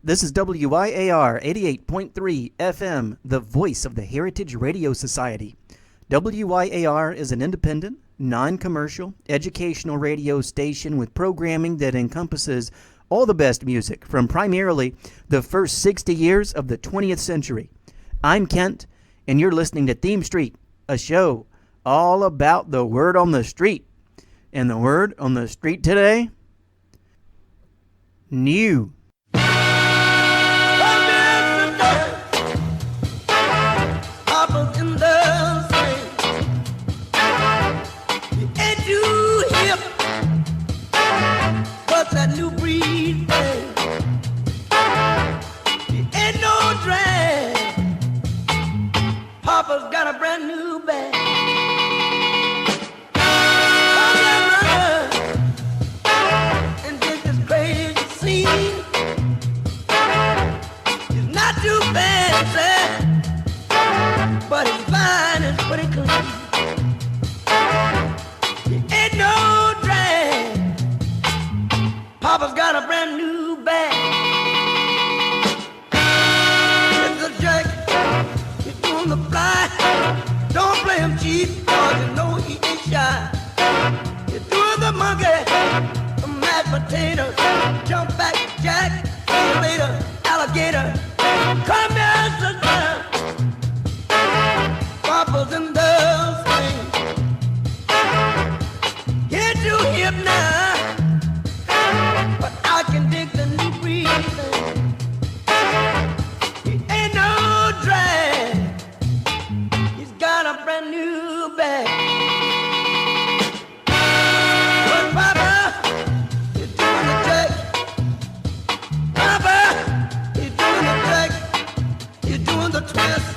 This is WYAR 88.3 FM, the voice of the Heritage Radio Society. WYAR is an independent, non-commercial, educational radio station with programming that encompasses all the best music from primarily the first 60 years of the 20th century. I'm Kent, and you're listening to Theme Street, a show all about the word on the street. And the word on the street today? New. That new breed thing. It ain't no drag. Papa's got a brand new bag. Come here, brother, and take this crazy scene. It's not too fancy, but it's fine and pretty clean. It ain't no drag. Papa's got a brand new bag. It's a jack, he's doing the fly. Don't play him cheap, cause you know he ain't shy. He's doing the monkey, the mashed potatoes. Jump back, Jack, see you later, alligator. Come here, sister. Papa's in the swing. Get you hip now. I can dig the new breathing. He ain't no drag. He's got a brand new bag. But Papa, you're doing the jack. Papa, you're doing the jack. You're doing the twist.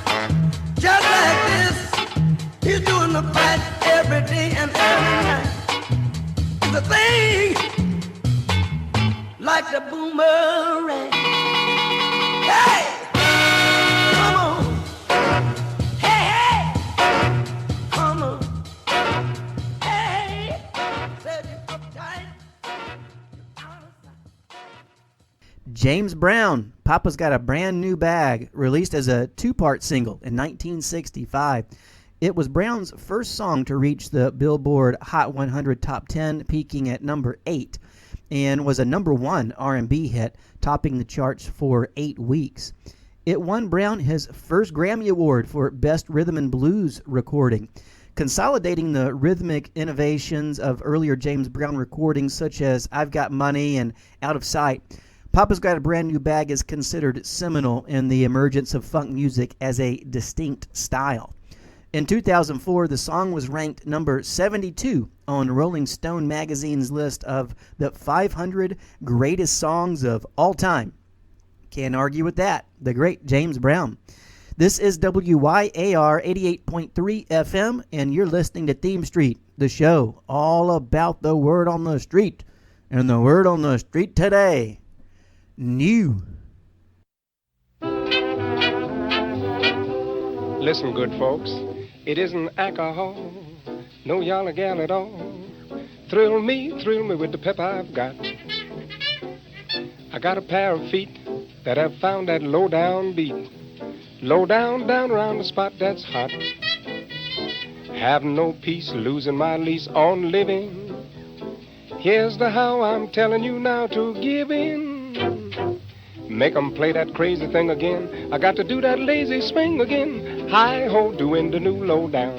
Just like this. He's doing the fight every day and every night. It's a thing. Like the boomerang. Hey! Come on. Hey, hey! Come on. Hey! Said you uptight. James Brown, Papa's Got a Brand New Bag, released as a two-part single in 1965. It was Brown's first song to reach the Billboard Hot 100 Top 10, peaking at number 8. And was a number 1 R&B hit, topping the charts for 8 weeks. It won Brown his first Grammy Award for Best Rhythm and Blues Recording, consolidating the rhythmic innovations of earlier James Brown recordings such as I've Got Money and Out of Sight. Papa's Got a Brand New Bag is considered seminal in the emergence of funk music as a distinct style. In 2004, the song was ranked number 72 on Rolling Stone magazine's list of the 500 greatest songs of all time. Can't argue with that. The great James Brown. This is WYAR 88.3 FM, and you're listening to Theme Street, the show all about the word on the street. And the word on the street today, new. Listen, good folks. It isn't alcohol, no yalla gal at all. Thrill me with the pep I've got. I got a pair of feet that have found that low-down beat. Low down, down around the spot that's hot. Have no peace, losing my lease on living. Here's the how I'm telling you now to give in. Make 'em play that crazy thing again. I got to do that lazy swing again. Hi-ho, doing the new low-down.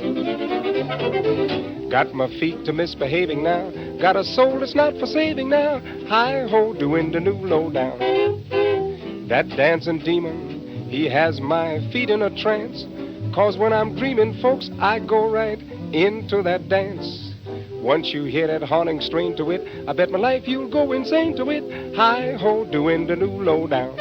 Got my feet to misbehaving now. Got a soul that's not for saving now. Hi-ho, doing the new low-down. That dancing demon, he has my feet in a trance. 'Cause when I'm dreaming, folks, I go right into that dance. Once you hear that haunting strain to it, I bet my life you'll go insane to it. Hi-ho, doing the new low-down.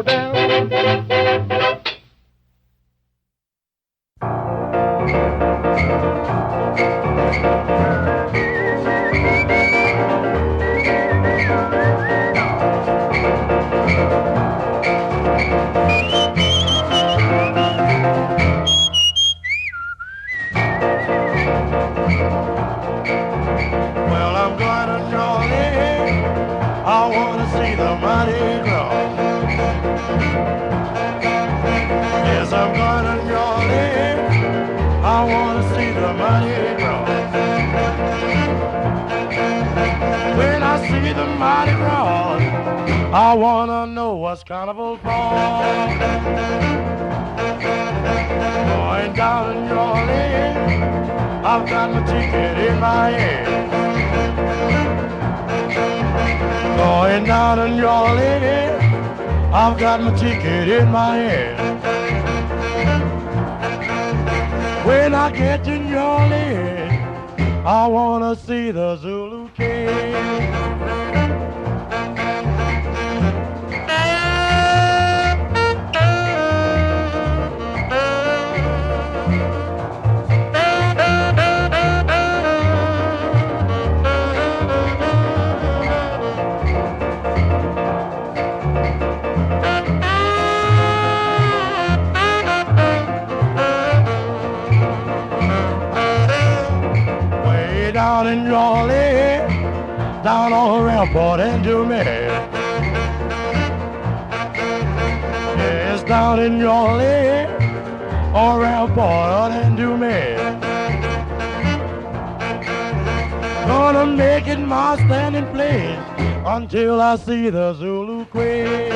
down. Well, I'm going to New Orleans. I want to see the Mardi Gras. Yes, I'm going to New Orleans. I want to see the Mardi Gras. When I see the Mardi Gras, I want to know what's carnival for. Going down to New Orleans, I've got my ticket in my hand. Going down to New Orleans, I've got my ticket in my hand. When I get to New Orleans, I wanna see the Zulu King. Down in New Orleans, down on the rampart and do me. Yes, down in New Orleans, on rampart and do me. Gonna make it my standing place until I see the Zulu Queen.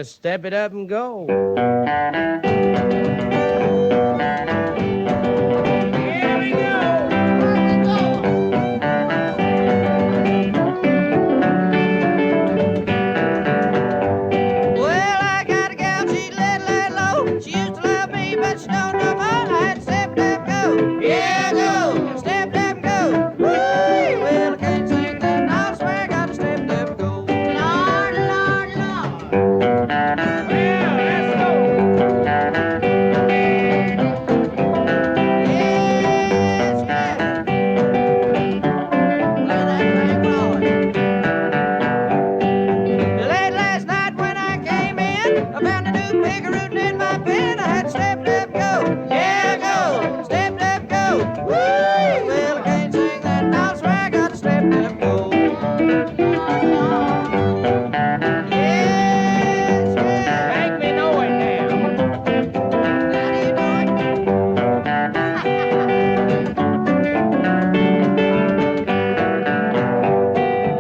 Just step it up and go. Here we go. Well, I got a gal, she lay low. She used to love me, but she don't no more. I had to step it up and go. Yeah, go. Step it up and go. Woo! Well, I can't sing that. I swear I got to step it up and go. Lord, Lord, Lord. Well, let's go. Yes, yes. Look at that thing rolling. Late last night when I came in, I found a new pig rootin' in my pen. I had to step it up, go, yeah, go, step it up, go. Woo! Well, I can't sing that now, so I got to step it up, go. Yes, yes. Make me know it now. How do you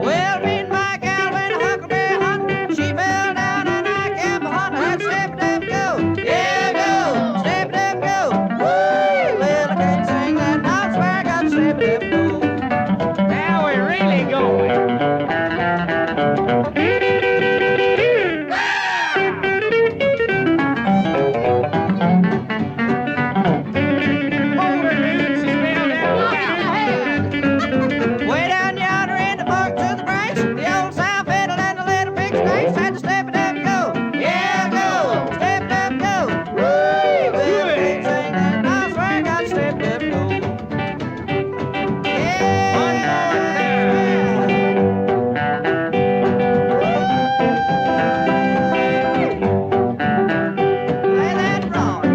Well, me and my gal went huckleberry hunting. She fell down and I kept hunting. I had to step it up, go. Yeah, go. Step it up, go. Woo! Well, I can't sing that now, so I got to step it up, go. Now we're really going. Hold her, dude. She fell down. Way down yonder in the park to the branch, the old sound fiddle and the little pig snakes had to step it up, go. Yeah, go. Step it up, go. Woo! Well, I can't sing that now, so I got to step it up, go. Yeah. One Play that wrong.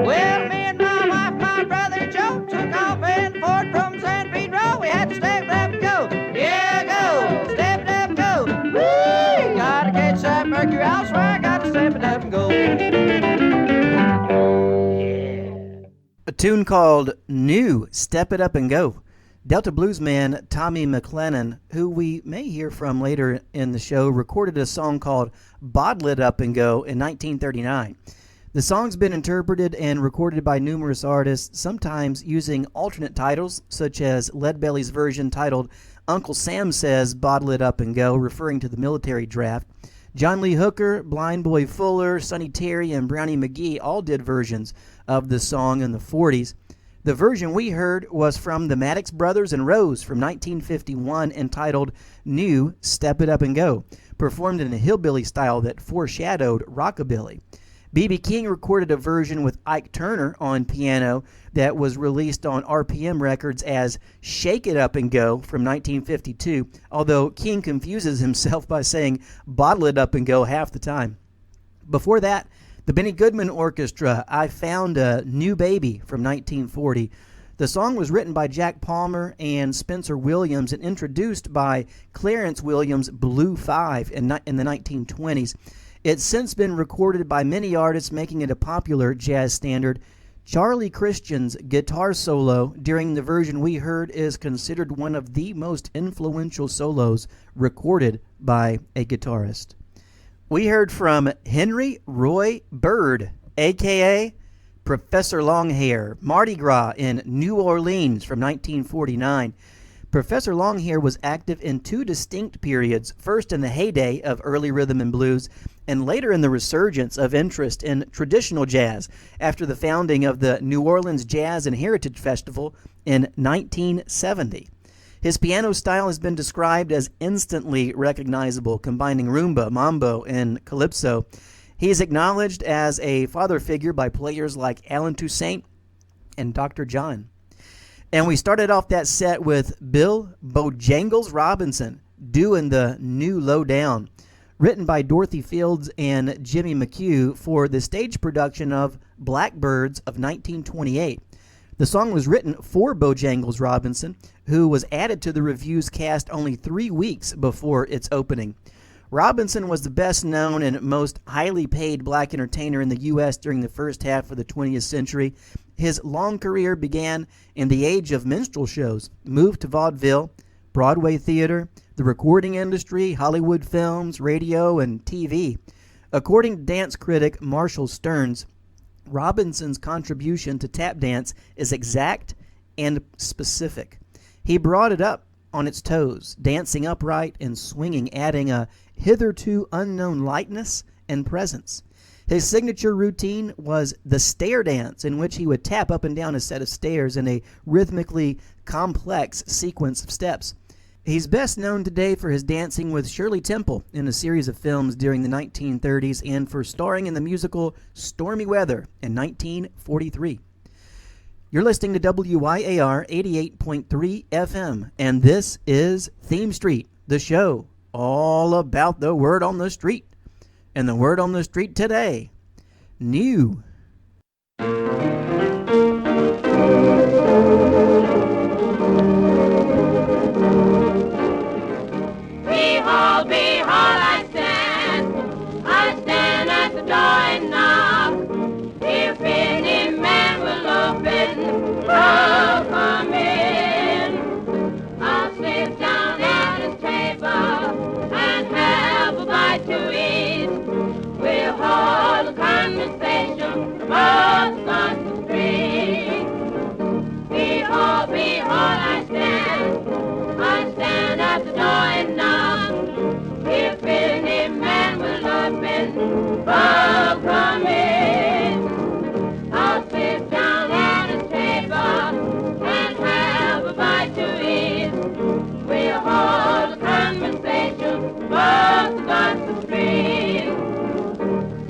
Well, me and my wife, my brother Joe, took off in Ford from San Pedro. We had to step it up and go. Yeah, go. Step it up and go. Woo! Gotta catch that mercury. I swear I got to step it up and go. A tune called New, Step It Up and Go. Delta bluesman Tommy McLennan, who we may hear from later in the show, recorded a song called Bottle It Up and Go in 1939. The song's been interpreted and recorded by numerous artists, sometimes using alternate titles, such as Leadbelly's version titled Uncle Sam Says Bottle It Up and Go, referring to the military draft. John Lee Hooker, Blind Boy Fuller, Sonny Terry, and Brownie McGee all did versions of the song in the 40s. The version we heard was from the Maddox Brothers and Rose from 1951, entitled New, Step It Up and Go, performed in a hillbilly style that foreshadowed rockabilly. B.B. King recorded a version with Ike Turner on piano that was released on RPM Records as Shake It Up and Go from 1952, although King confuses himself by saying Bottle It Up and Go half the time. Before that, the Benny Goodman Orchestra, I Found a New Baby from 1940. The song was written by Jack Palmer and Spencer Williams and introduced by Clarence Williams' Blue Five in the 1920s. It's since been recorded by many artists, making it a popular jazz standard. Charlie Christian's guitar solo during the version we heard is considered one of the most influential solos recorded by a guitarist. We heard from Henry Roy Bird, a.k.a. Professor Longhair, Mardi Gras in New Orleans from 1949. Professor Longhair was active in two distinct periods, first in the heyday of early rhythm and blues, and later in the resurgence of interest in traditional jazz after the founding of the New Orleans Jazz and Heritage Festival in 1970. His piano style has been described as instantly recognizable, combining rumba, mambo, and calypso. He is acknowledged as a father figure by players like Alan Toussaint and Dr. John. And we started off that set with Bill Bojangles Robinson doing the New Lowdown, written by Dorothy Fields and Jimmy McHugh for the stage production of Blackbirds of 1928. The song was written for Bojangles Robinson, who was added to the revue's cast only 3 weeks before its opening. Robinson was the best known and most highly paid black entertainer in the U.S. during the first half of the 20th century. His long career began in the age of minstrel shows, moved to vaudeville, Broadway theater, the recording industry, Hollywood films, radio, and TV. According to dance critic Marshall Stearns, Robinson's contribution to tap dance is exact and specific. He brought it up on its toes, dancing upright and swinging, adding a hitherto unknown lightness and presence. His signature routine was the stair dance, in which he would tap up and down a set of stairs in a rhythmically complex sequence of steps. He's best known today for his dancing with Shirley Temple in a series of films during the 1930s and for starring in the musical Stormy Weather in 1943. You're listening to WYAR 88.3 FM, and this is Theme Street, the show all about the word on the street. And the word on the street today, new. Behold, I stand at the door and knock. If any man will open, I'll come in. I'll sit down at his table and have a bite to eat. We'll hold a conversation about the Wisconsin street. Behold, I stand at the door and knock. If any man will open, I'll come in. I'll sit down at his table and have a bite to eat. We'll hold a conversation about the Wisconsin street.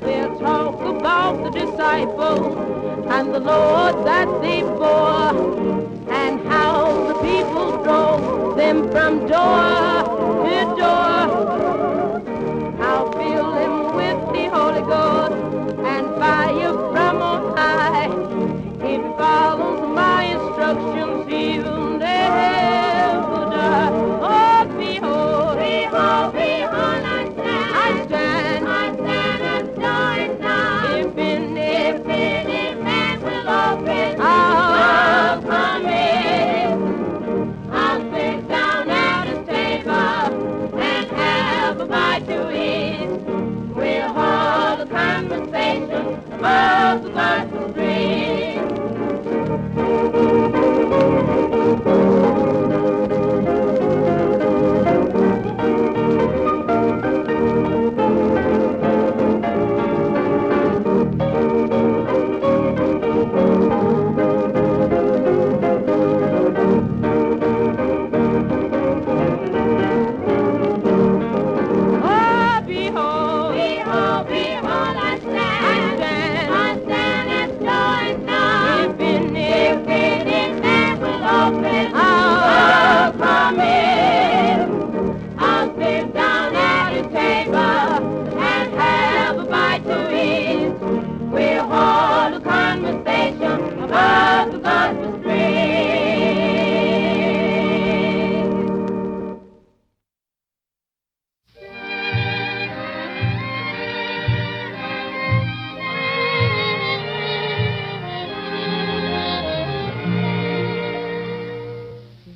We'll talk about the disciples and the Lord that they bore, and how the people drove them from door to door. I'll fill them with the Holy Ghost and fire from on high. If he follows my instructions, he'll never die. Oh, behold, I stand at the door and knock. If any man will open, I'll come in. I'll sit down at his table and have a bite to eat. We'll hold a conversation about the Wisconsin street.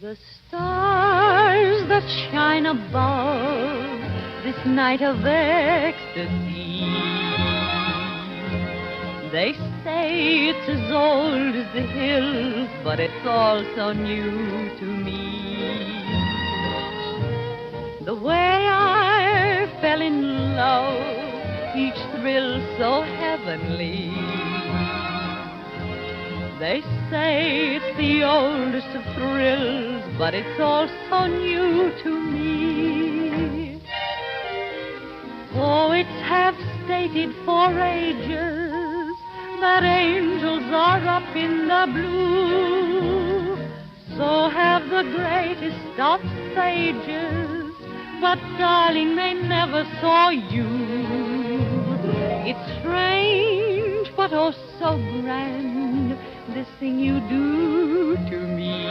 The stars that shine above this night of ecstasy, they say it's as old as the hills, but it's all so new to me. The way I fell in love, each thrill so heavenly. They say it's the oldest of thrills, but it's all so new to me. Oh, it's half stated for ages that angels are up in the blue. So have the greatest of sages, but darling, they never saw you. It's strange, but oh so grand, this thing you do to me.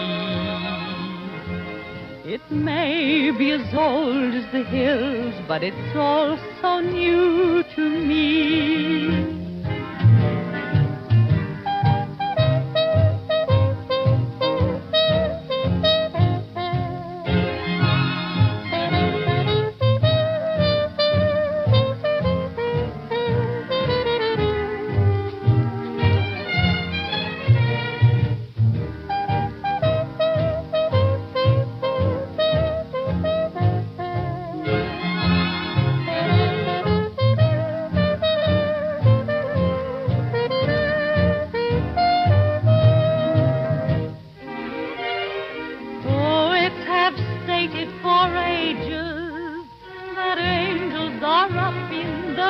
It may be as old as the hills, but it's all so new to me.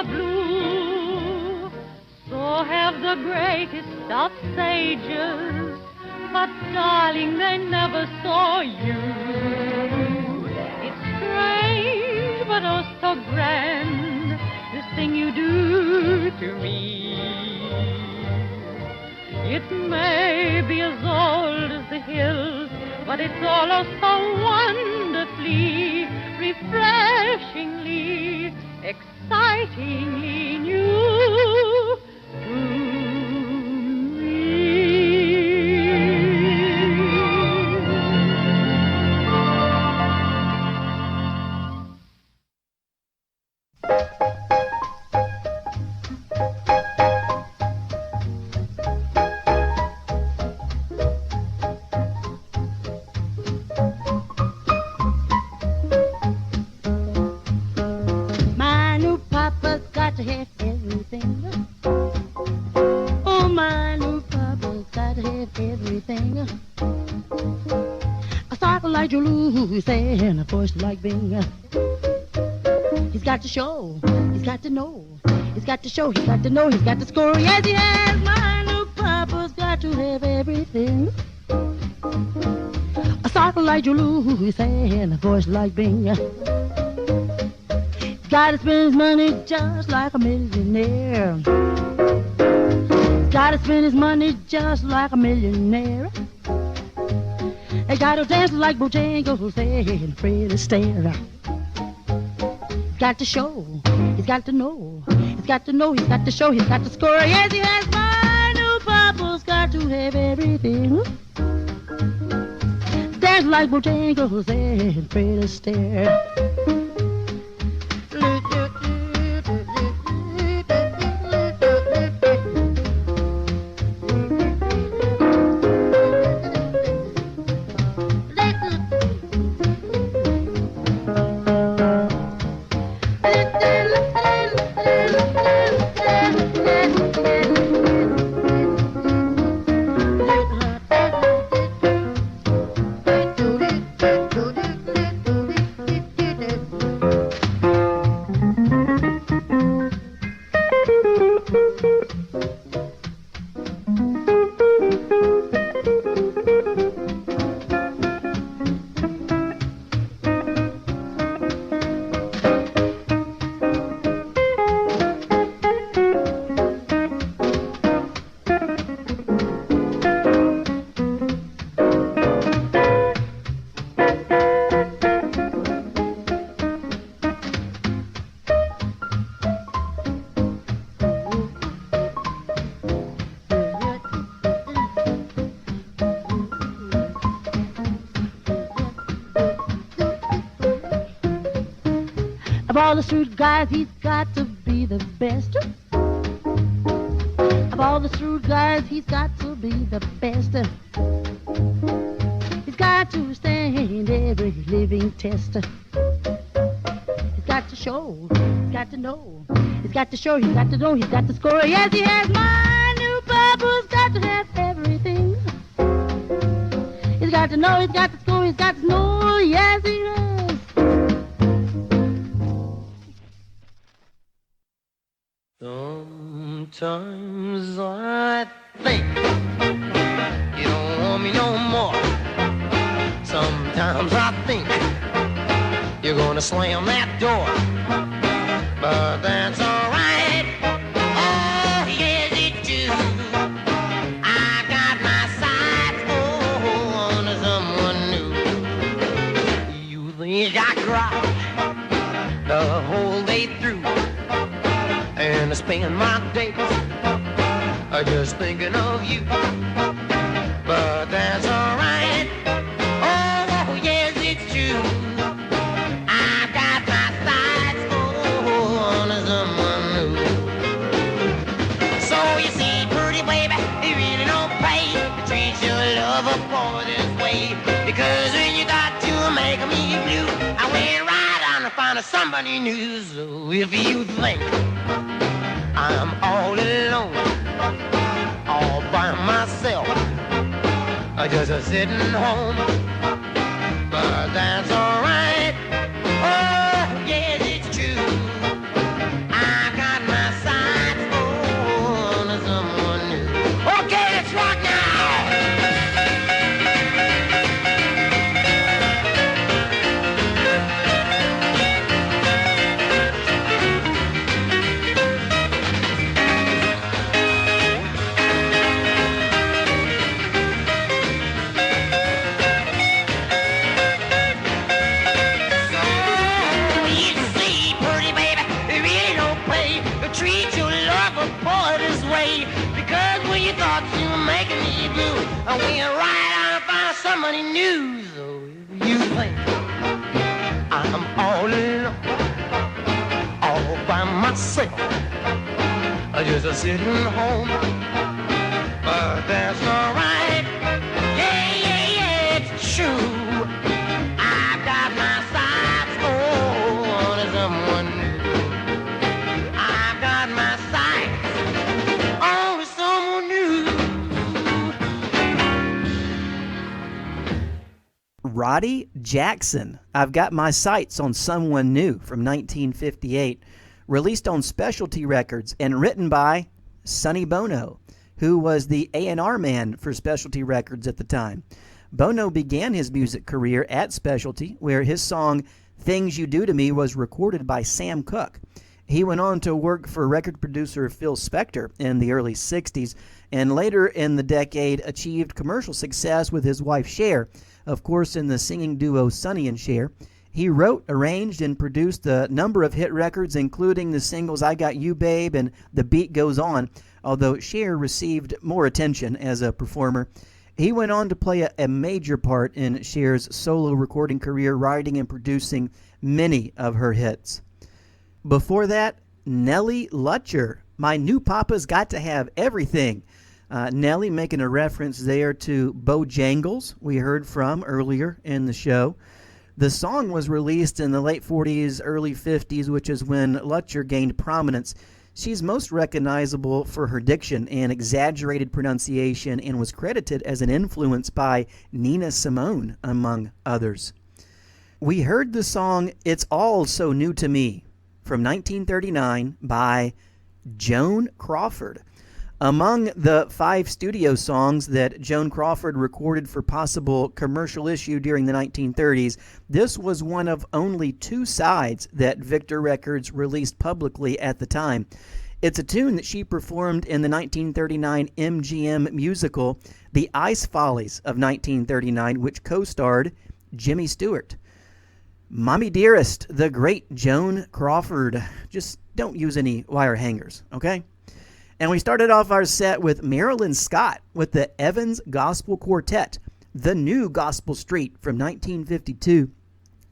the blue. So have the greatest of sages, but darling, they never saw you. It's strange, but oh so grand, this thing you do to me. It may be as old as the hills, but it's all oh so wonderfully, refreshingly, excitingly new to me. My new papa's got to have everything. Oh, my new papa's got to have everything. A sock like Julius and a voice like Bing. He's got to show, he's got to know, he's got to show, he's got to know, he's got to score. Yes, he has. My new papa's got to have everything. A sock like Julius and a voice like Bing. Gotta spend his money just like a millionaire. Gotta spend his money just like a millionaire. They gotta dance like Bojangles and Fred Astaire. Got to show, he's got to know, he's got to know, he's got to show, he's got to score. Yes, he has. My new papa's got to have everything. Dance like Bojangles and Fred Astaire. Of all the shrewd guys, he's got to be the best. Of all the shrewd guys, he's got to be the best. He's got to stand every living test. He's got to show, he's got to know, he's got to show, he's got to know, he's got to score. Yes, he has. My new papa's got to have everything. He's got to know, he's got to score, he's got to know. Yes, he has. Sometimes I think you don't want me no more. Sometimes I think you're gonna slam that door. But that's alright. Oh, yes, it's true. I got my sights on someone new. You think I cry the whole day through, and I spend my days just thinking of you. But that's alright. Oh, yes, it's true. I got my sights on someone new. So you see, pretty baby, it really don't pay to treat your lover boy this way. Because when you got to make me blue, I went right on to find somebody new. So if you think I'm all alone, all by myself, just sitting home, but that's alright. Oh, yes, it's true. I got treat your lover boy this way. Because when you thought you were making me blue, I went right out and found somebody new. So if you think I'm all alone, all by myself, just sitting home, but that's alright. Yeah, it's true. I've got my sights on someone new. I've got my sights on someone new. Roddy Jackson, I've Got My Sights on Someone New from 1958, released on Specialty Records and written by Sonny Bono, who was the A&R man for Specialty Records at the time. Bono began his music career at Specialty, where his song Things You Do to Me was recorded by Sam Cooke. He went on to work for record producer Phil Spector in the early 60s, and later in the decade achieved commercial success with his wife Cher, of course in the singing duo Sonny and Cher. He wrote, arranged, and produced a number of hit records, including the singles I Got You Babe and The Beat Goes On, although Cher received more attention as a performer. He went on to play a major part in Cher's solo recording career, writing and producing many of her hits. Before that, Nellie Lutcher, My New Papa's Got to Have Everything. Nellie making a reference there to Bojangles, we heard from earlier in the show. The song was released in the late 40s, early 50s, which is when Lutcher gained prominence. She's most recognizable for her diction and exaggerated pronunciation, and was credited as an influence by Nina Simone, among others. We heard the song It's All So New to Me from 1939 by Joan Crawford. Among the 5 studio songs that Joan Crawford recorded for possible commercial issue during the 1930s, this was one of only 2 sides that Victor Records released publicly at the time. It's a tune that she performed in the 1939 MGM musical The Ice Follies of 1939, which co-starred Jimmy Stewart. Mommy Dearest, the great Joan Crawford. Just don't use any wire hangers, okay? And we started off our set with Marilyn Scott with the Evans Gospel Quartet, The New Gospel Street from 1952.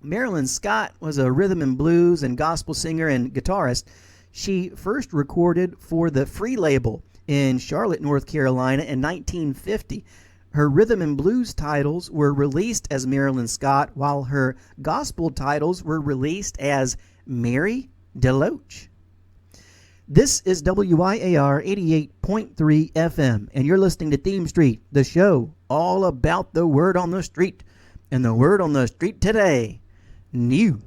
Marilyn Scott was a rhythm and blues and gospel singer and guitarist. She first recorded for the Free label in Charlotte, North Carolina in 1950. Her rhythm and blues titles were released as Marilyn Scott, while her gospel titles were released as Mary DeLoach. This is WYAR 88.3 FM, and you're listening to Theme Street, the show all about the word on the street. And the word on the street today, new.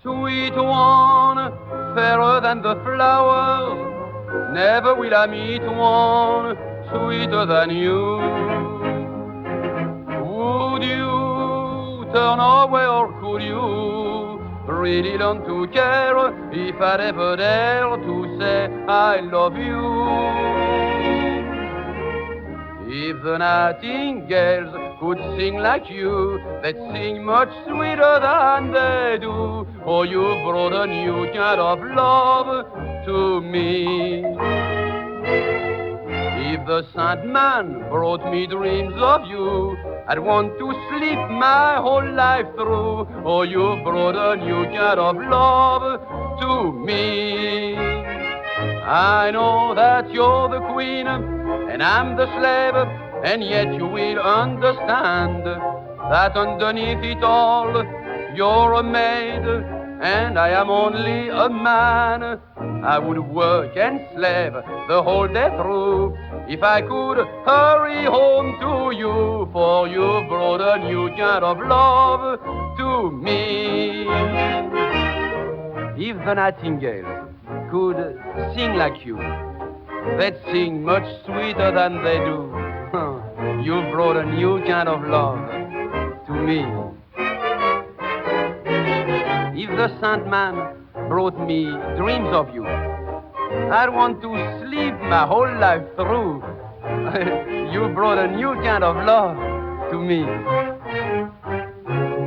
Sweet one, fairer than the flowers, never will I meet one sweeter than you. Would you turn away, or could you really learn to care if I'd ever dare to say I love you? If the nightingales could sing like you, they'd sing much sweeter than they do. Oh, you brought a new kind of love to me. If the Sandman brought me dreams of you, I'd want to sleep my whole life through. Oh, you brought a new kind of love to me. I know that you're the queen and I'm the slave, and yet you will understand that underneath it all you're a maid and I am only a man. I would work and slave the whole day through if I could hurry home to you, for you brought a new kind of love to me. If the nightingales could sing like you, they'd sing much sweeter than they do. You brought a new kind of love to me. If the Sandman brought me dreams of you, I want to sleep my whole life through. You brought a new kind of love to me.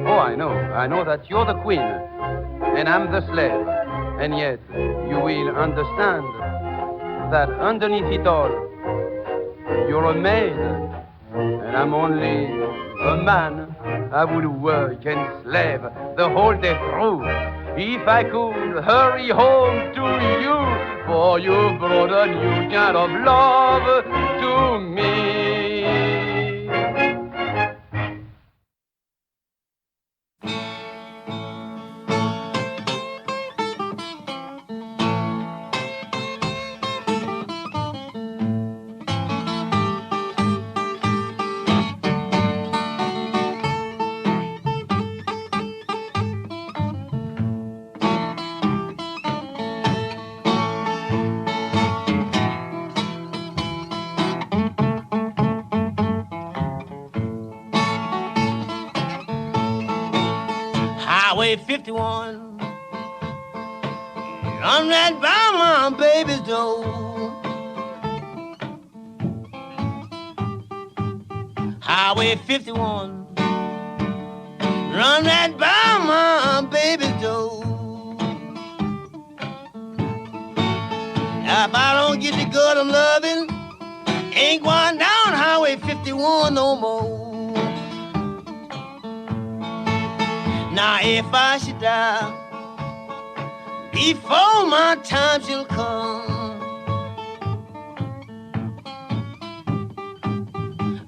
Oh, I know that you're the queen, and I'm the slave. And yet, you will understand that underneath it all, you're a maid, and I'm only a man. I would work and slave the whole day through. If I could hurry home to you, for you brought a new kind of love to me. Highway 51, I'm right by my baby's door. Highway 51, run right by my baby's door. Now if I don't get the good I'm loving, ain't going down Highway 51 no more. Now if I should die before my time shall come,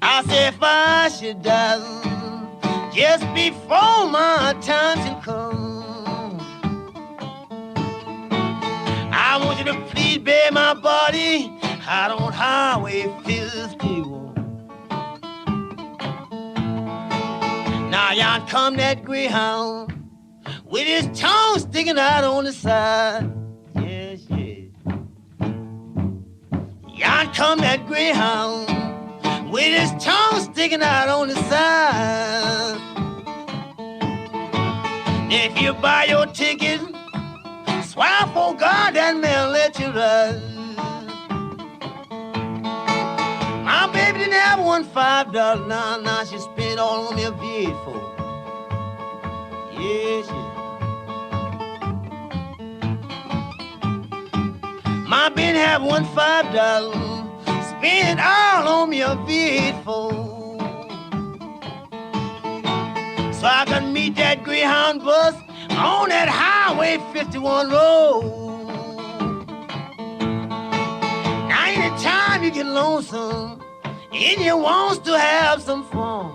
I say if I should die just before my time shall come, I want you to please bear my body out on Highway 51. Now yon come that greyhound with his tongue sticking out on the side. Yes, yes. Yon come that greyhound with his tongue sticking out on the side. If you buy your ticket, swear for God that man let you ride. My baby didn't have $5. Now she spent all on me a V8 Yes, yes. My baby have $5. Spent all on me a V8 so I can meet that Greyhound bus on that Highway 51 road. Now anytime you get lonesome and you want to have some fun,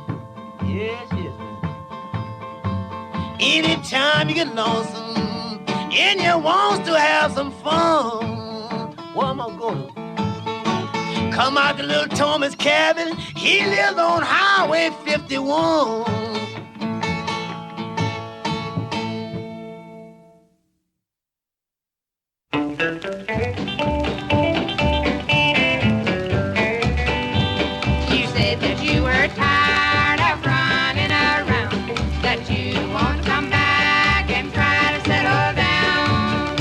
yes, yes. Anytime you get lonesome and you want to have some fun, where am I going? Come out to little Thomas' cabin. He lives on Highway 51. You said that you were tired of running around, that you want to come back and try to settle down.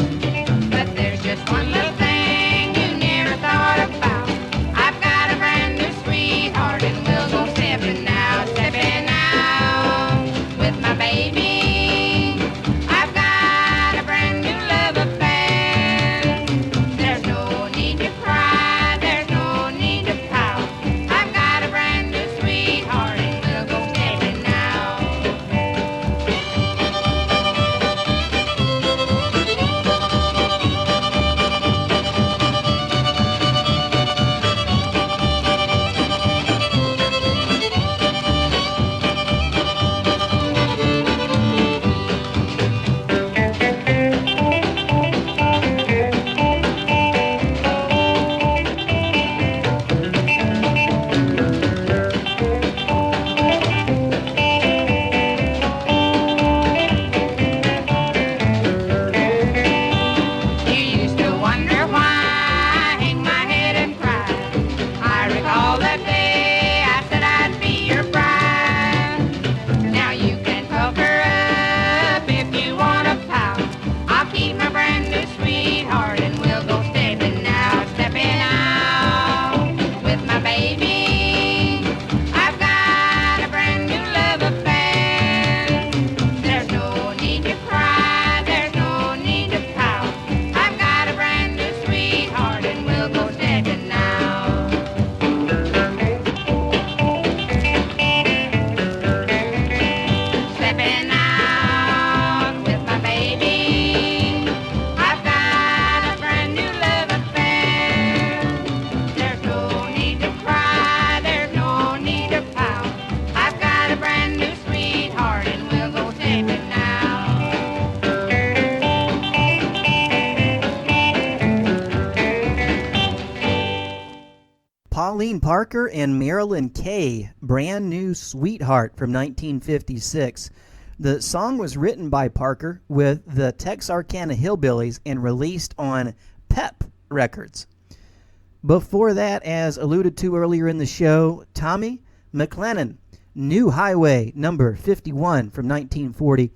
But there's just one little thing you never thought about. I've got a brand new sweetheart and we'll go stepping out Pauline Parker and Marilyn Kay, Brand New Sweetheart from 1956. The song was written by Parker with the Texarkana Hillbillies and released on Pep Records. Before that, as alluded to earlier in the show, Tommy McLennan, New Highway number 51 from 1940.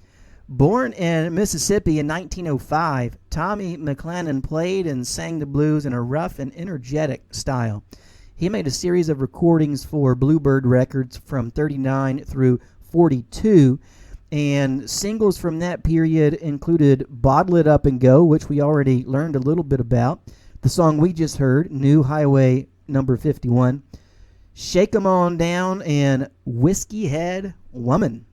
Born in Mississippi in 1905, Tommy McLennan played and sang the blues in a rough and energetic style. He made a series of recordings for Bluebird Records from 39 through 42, and singles from that period included Bottle It Up and Go, which we already learned a little bit about, the song we just heard, New Highway number 51, Shake 'Em On Down, and Whiskey Head Woman.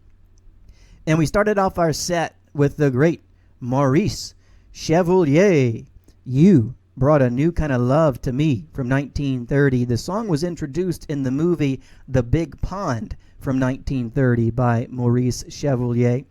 And we started off our set with the great Maurice Chevalier. You Brought a New Kind of Love to Me from 1930. The song was introduced in the movie The Big Pond from 1930 by Maurice Chevalier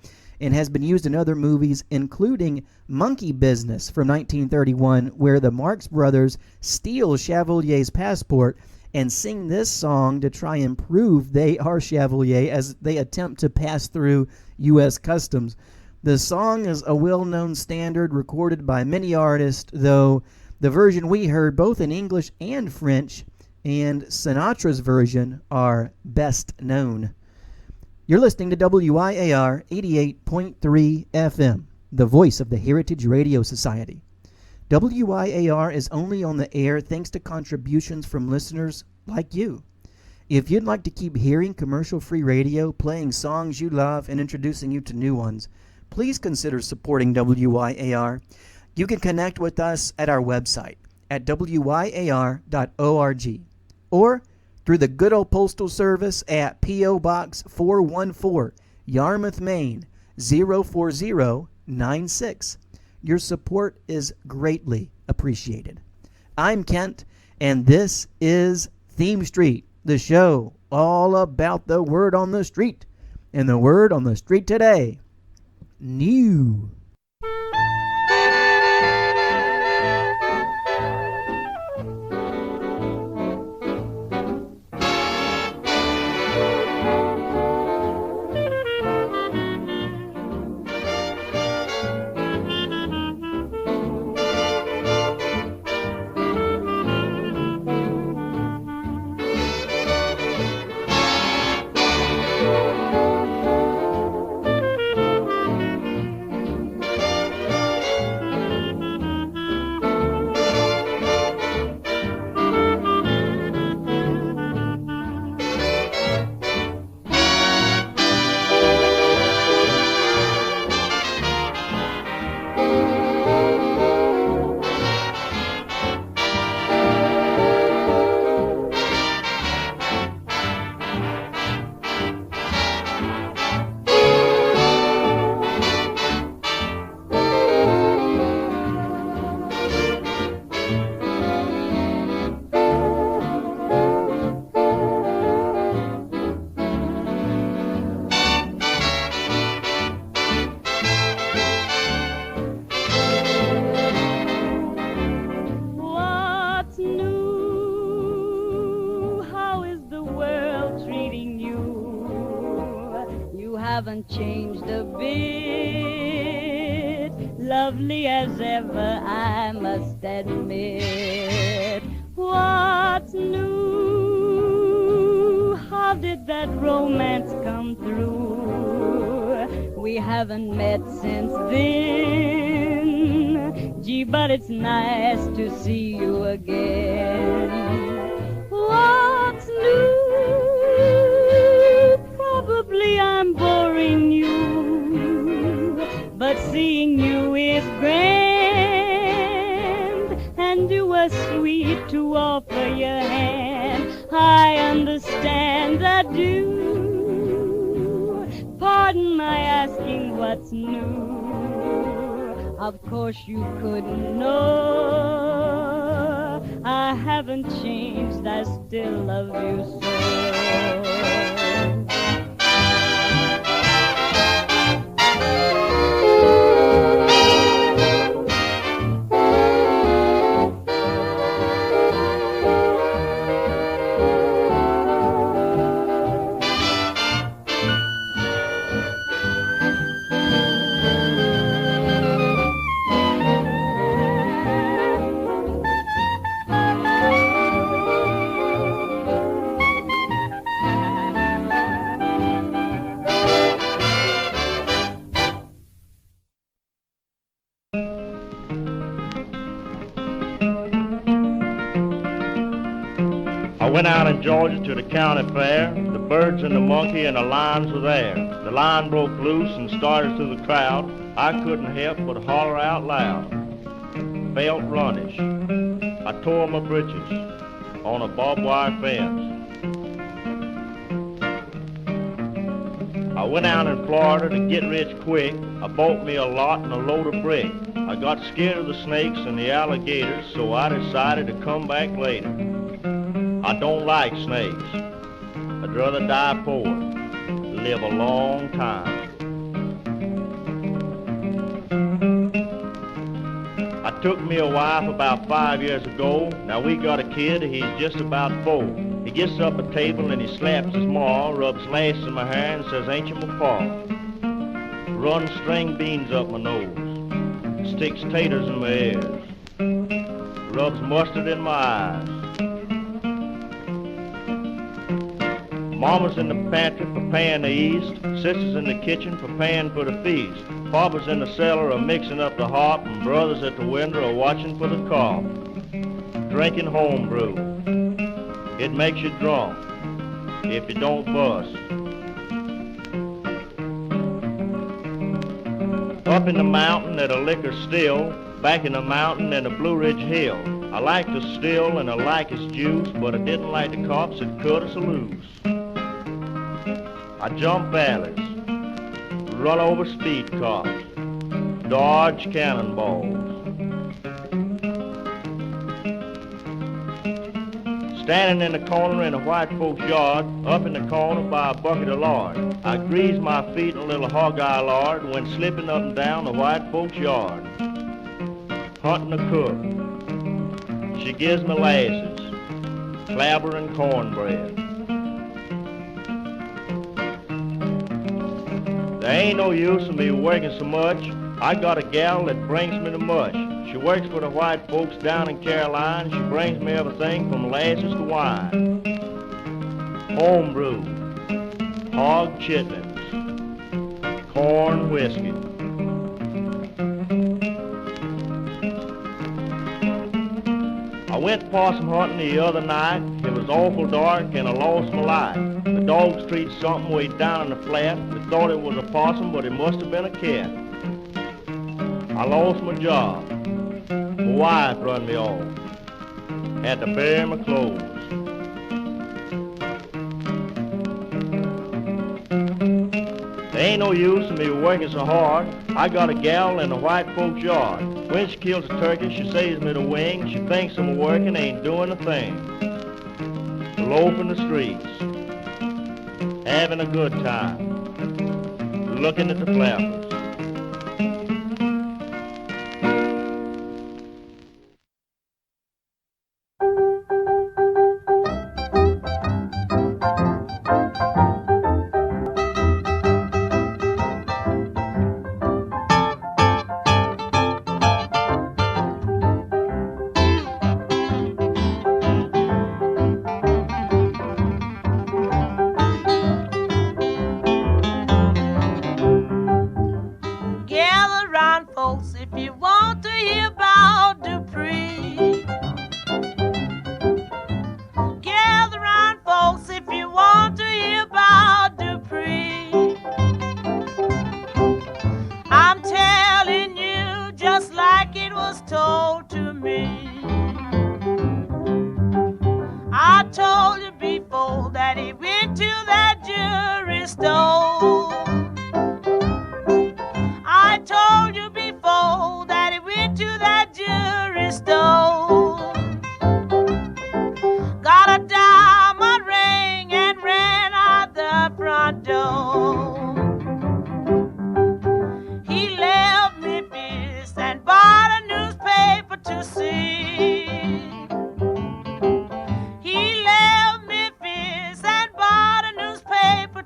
and has been used in other movies, including Monkey Business from 1931, where the Marx Brothers steal Chevalier's passport and sing this song to try and prove they are Chevalier as they attempt to pass through U.S. Customs. The song is a well-known standard recorded by many artists, though the version we heard both in English and French and Sinatra's version are best known. You're listening to WYAR 88.3 FM, the voice of the Heritage Radio Society. WYAR is only on the air thanks to contributions from listeners like you. If you'd like to keep hearing commercial-free radio, playing songs you love, and introducing you to new ones, please consider supporting WYAR. You can connect with us at our website at wyar.org or through the good old postal service at P.O. Box 414, Yarmouth, Maine 04096. Your support is greatly appreciated. I'm Kent, and this is Theme Street, the show all about the word on the street. And the word on the street today, new. Haven't changed a bit, lovely as ever, I must admit. What's new? How did that romance come through? We haven't met since then. Gee, but it's nice to see you again. What's new? Probably I'm boring you, but seeing you is grand, and you were sweet to offer your hand. I understand, I do. Pardon my asking what's new. Of course you couldn't know. I haven't changed, I still love you so. I went out in Georgia to the county fair. The birds and the monkey and the lions were there. The lion broke loose and started through the crowd. I couldn't help but holler out loud. Felt runnish. I tore my britches on a barbed wire fence. I went out in Florida to get rich quick. I bought me a lot and a load of brick. I got scared of the snakes and the alligators, so I decided to come back later. I don't like snakes. I'd rather die poor, live a long time. I took me a wife about 5 years ago. Now we got a kid, he's just about 4. He gets up at table and he slaps his maw, rubs lace in my hair and says, ain't you my pa? Runs string beans up my nose, sticks taters in my ears, rubs mustard in my eyes. Mama's in the pantry for paying the east, sisters in the kitchen for paying for the feast. Papa's in the cellar a mixing up the hop, and brothers at the window are watching for the cough. Drinking homebrew, it makes you drunk if you don't bust. Up in the mountain at a liquor still, back in the mountain in the Blue Ridge Hill. I like the still and I like its juice, but I didn't like the cops that cut us loose. I jump valleys, run over speed cops, dodge cannonballs. Standing in the corner in a white folks' yard, up in the corner by a bucket of lard. I grease my feet in a little hog-eye lard when slipping up and down the white folks' yard. Hunting a cook, she gives me lasses, clabber and cornbread. There ain't no use in me working so much. I got a gal that brings me the mush. She works for the white folks down in Carolina. She brings me everything from molasses to wine. Homebrew, hog chitlins, corn whiskey. I went possum hunting the other night. It was awful dark and I lost my life. The dogs treated something way down in the flat. We thought it was a possum, but it must have been a cat. I lost my job. My wife run me off. Had to bury my clothes. There ain't no use in me working so hard. I got a gal in the white folks' yard. When she kills a turkey, she saves me the wing. She thinks I'm working, ain't doing a thing. Loafing the streets, having a good time, looking at the flappers.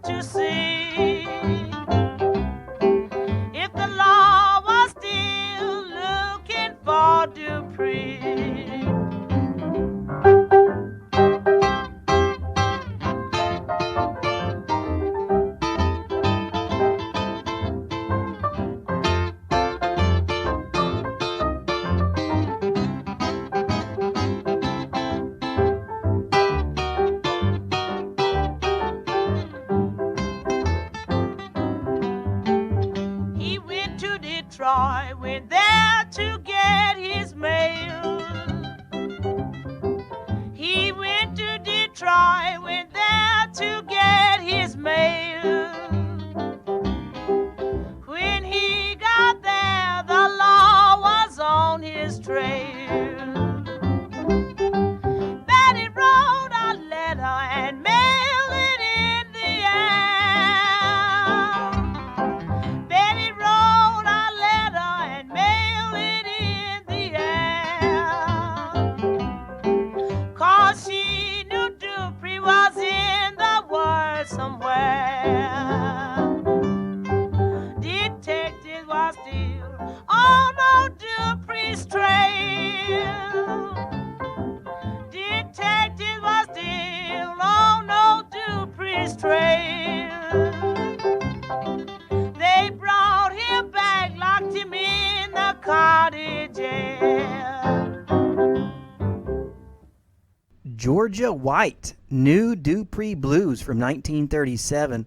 To see Detroit, went there to get his mail. He went to Detroit, went there to get his mail. When he got there, the law was on his trail. Betty wrote a letter and mailed it in the air. Betty wrote a letter and mailed it in the air. 'Cause she knew Dupree was in the world somewhere. Detectives were still on old Dupree's trail. Detectives were still on old Dupree's trail. They brought him back, locked him in the county jail. Georgia White, New Dupree Blues from 1937.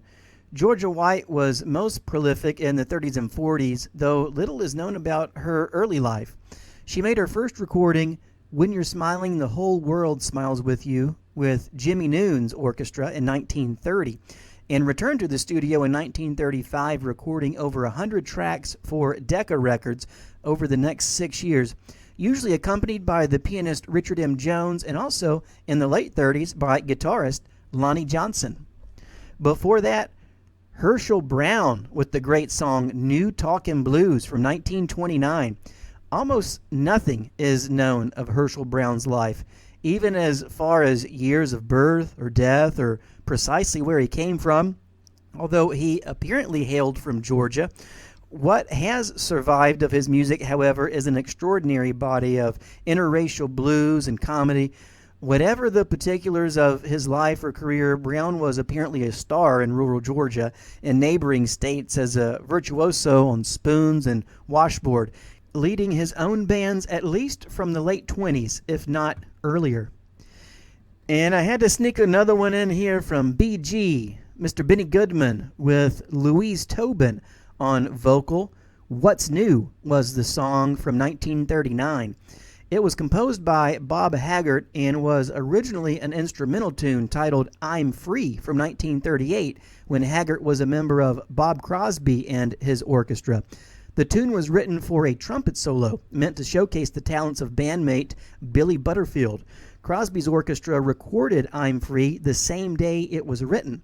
Georgia White was most prolific in the 30s and 40s, though little is known about her early life. She made her first recording, When You're Smiling, the Whole World Smiles With You, with Jimmy Noon's orchestra in 1930, and returned to the studio in 1935, recording over 100 tracks for Decca Records over the next 6 years, usually accompanied by the pianist Richard M. Jones, and also in the late 30s by guitarist Lonnie Johnson. Before that, Herschel Brown with the great song New Talkin' Blues from 1929. Almost nothing is known of Herschel Brown's life, even as far as years of birth or death or precisely where he came from, although he apparently hailed from Georgia. What has survived of his music, however, is an extraordinary body of interracial blues and comedy. Whatever the particulars of his life or career, Brown was apparently a star in rural Georgia and neighboring states as a virtuoso on spoons and washboard, leading his own bands at least from the late 20s, if not earlier. And I had to sneak another one in here from BG, Mr. Benny Goodman, with Louise Tobin on vocal. What's New was the song from 1939. It was composed by Bob Haggart and was originally an instrumental tune titled I'm Free from 1938 when Haggart was a member of Bob Crosby and his orchestra. The tune was written for a trumpet solo meant to showcase the talents of bandmate Billy Butterfield. Crosby's orchestra recorded I'm Free the same day it was written.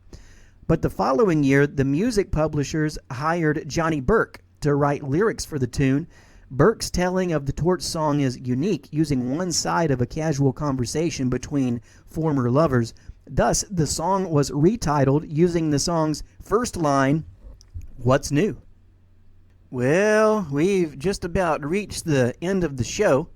But the following year, the music publishers hired Johnny Burke to write lyrics for the tune. Burke's telling of the Torch song is unique, using one side of a casual conversation between former lovers. Thus, the song was retitled using the song's first line, What's New? Well, we've just about reached the end of the show,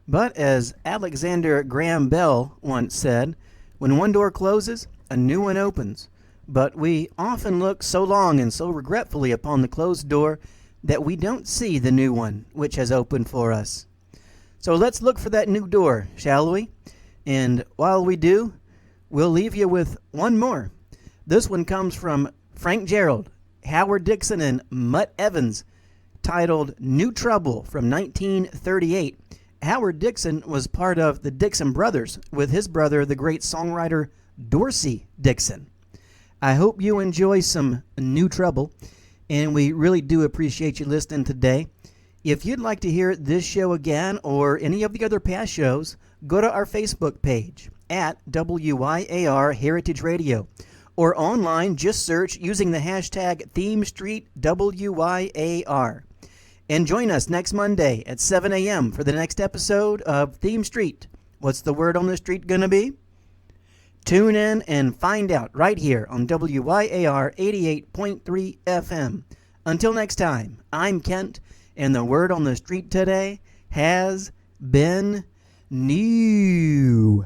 but as Alexander Graham Bell once said, when one door closes, a new one opens. But we often look so long and so regretfully upon the closed door that we don't see the new one which has opened for us. So let's look for that new door, shall we? And while we do, we'll leave you with one more. This one comes from Frank Gerald, Howard Dixon, and Mutt Evans, titled New Trouble from 1938. Howard Dixon was part of the Dixon Brothers with his brother, the great songwriter Dorsey Dixon. I hope you enjoy some New Trouble, and we really do appreciate you listening today. If you'd like to hear this show again or any of the other past shows, go to our Facebook page at WYAR Heritage Radio, or online, just search using the hashtag ThemeStreetWYAR. And join us next Monday at 7 a.m. for the next episode of Theme Street. What's the word on the street going to be? Tune in and find out right here on WYAR 88.3 FM. Until next time, I'm Kent, and the word on the street today has been new.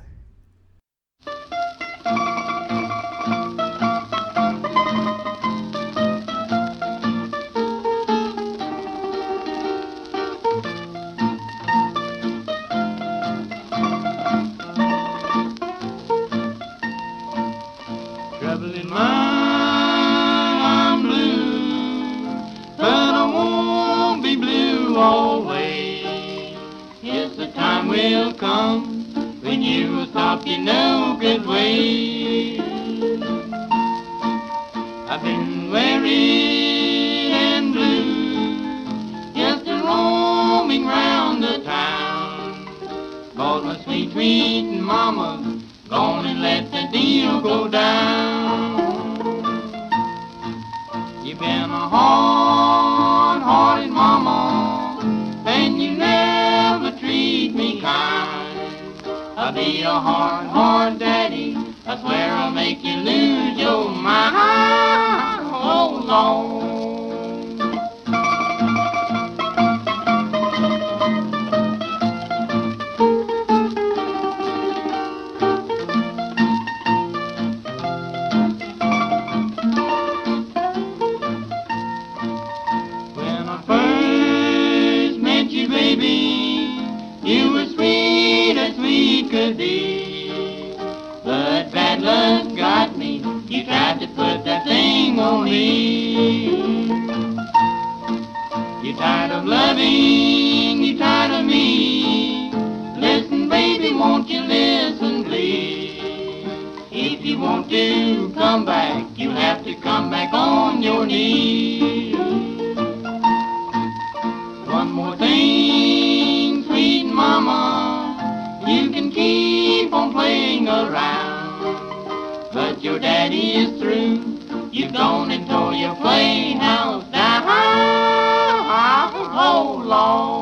Traveling mile, I'm blue, but I won't be blue will come when you thought you no good way. I've been weary and blue, just a roaming round the town, 'cause my sweet, sweet mama's gone and let the deal go down. You've been a hard-hearted mama, and you never treat me kind. I'll be a hard daddy, I swear I'll make you lose your mind. Oh, Lord. When I first met you, baby, you were sweet as sweet could be. But bad luck got me, you tried to put that thing on me. You're tired of loving, you're tired of me. Listen, baby, won't you listen, please? If you want to come back, you have to come back on your knees. One more thing, sweet mama, you can keep on playing around, but your daddy is through. You've gone and tore your playhouse down. Oh, Lord.